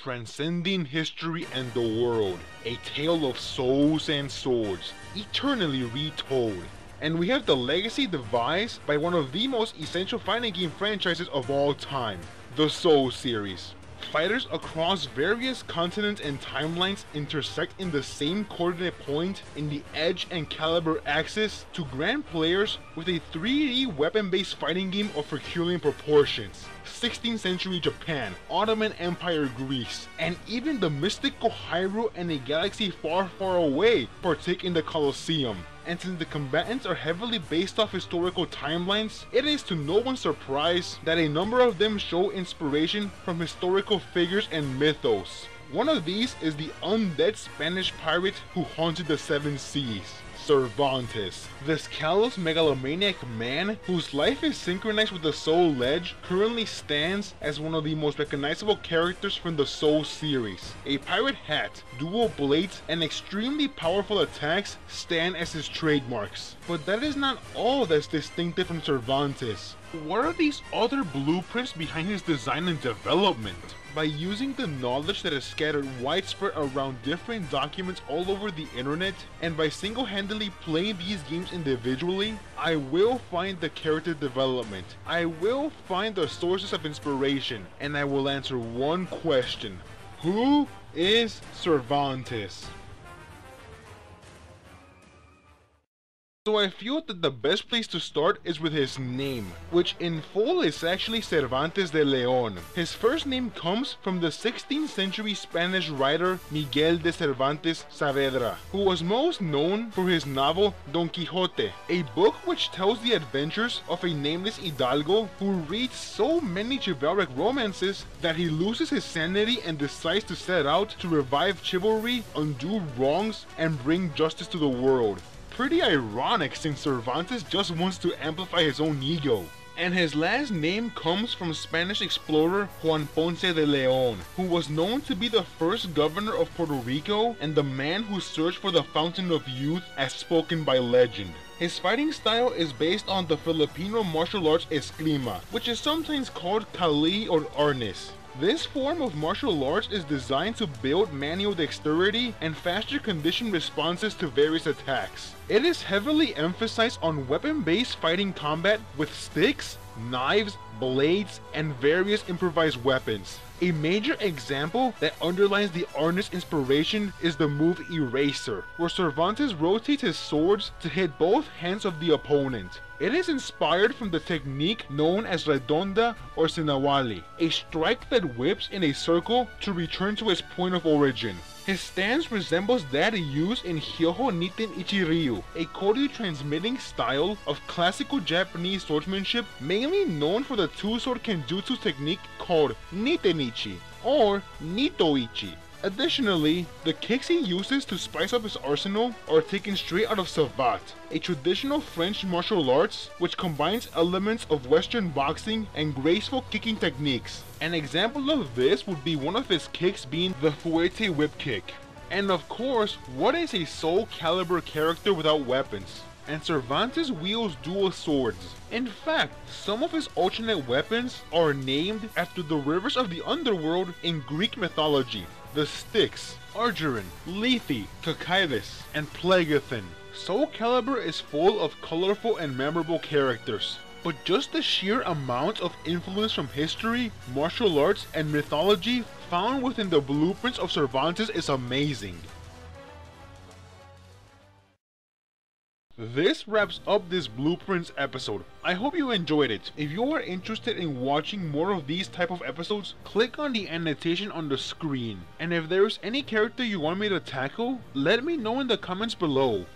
transcending history and the world, a tale of souls and swords, eternally retold. And we have the legacy devised by one of the most essential fighting game franchises of all time, the Soul series. Fighters across various continents and timelines intersect in the same coordinate point in the Edge and Calibur axis to grant players with a 3D weapon-based fighting game of Herculean proportions. 16th century Japan, Ottoman Empire Greece, and even the mystical Hyrule and a galaxy far, far away partake in the Colosseum. And since the combatants are heavily based off historical timelines, it is to no one's surprise that a number of them show inspiration from historical figures and mythos. One of these is the undead Spanish pirate who haunted the seven seas, Cervantes. This callous megalomaniac man, whose life is synchronized with the Soul Ledge, currently stands as one of the most recognizable characters from the Soul series. A pirate hat, dual blades, and extremely powerful attacks stand as his trademarks. But that is not all that's distinctive from Cervantes. What are these other blueprints behind his design and development? By using the knowledge that is scattered widespread around different documents all over the internet, and by single-handedly playing these games individually, I will find the character development, I will find the sources of inspiration, and I will answer one question: who is Cervantes? So I feel that the best place to start is with his name, which in full is actually Cervantes de León. His first name comes from the 16th century Spanish writer Miguel de Cervantes Saavedra, who was most known for his novel Don Quixote, a book which tells the adventures of a nameless hidalgo who reads so many chivalric romances that he loses his sanity and decides to set out to revive chivalry, undo wrongs, and bring justice to the world. Pretty ironic since Cervantes just wants to amplify his own ego. And his last name comes from Spanish explorer Juan Ponce de León, who was known to be the first governor of Puerto Rico and the man who searched for the Fountain of Youth as spoken by legend. His fighting style is based on the Filipino martial arts eskrima, which is sometimes called Kali or Arnis. This form of martial arts is designed to build manual dexterity and faster conditioned responses to various attacks. It is heavily emphasized on weapon-based fighting combat with sticks, knives, blades, and various improvised weapons. A major example that underlines the Arnis inspiration is the move Eraser, where Cervantes rotates his swords to hit both hands of the opponent. It is inspired from the technique known as Redonda or Sinawali, a strike that whips in a circle to return to its point of origin. His stance resembles that used in Hyoho Niten Ichiryu, a Koryu transmitting style of classical Japanese swordsmanship mainly known for the two-sword kenjutsu technique called Nitenichi or Nitoichi. Additionally, the kicks he uses to spice up his arsenal are taken straight out of Savate, a traditional French martial arts which combines elements of Western boxing and graceful kicking techniques. An example of this would be one of his kicks being the Fuerte whip kick. And of course, what is a Soul Calibur character without weapons? And Cervantes wields dual swords. In fact, some of his alternate weapons are named after the rivers of the underworld in Greek mythology. The Styx, Argerin, Lethe, Cocytus, and Plegathon. Soul Calibur is full of colorful and memorable characters, but just the sheer amount of influence from history, martial arts, and mythology found within the blueprints of Cervantes is amazing. This wraps up this Blueprints episode. I hope you enjoyed it. If you are interested in watching more of these type of episodes, click on the annotation on the screen. And if there is any character you want me to tackle, let me know in the comments below.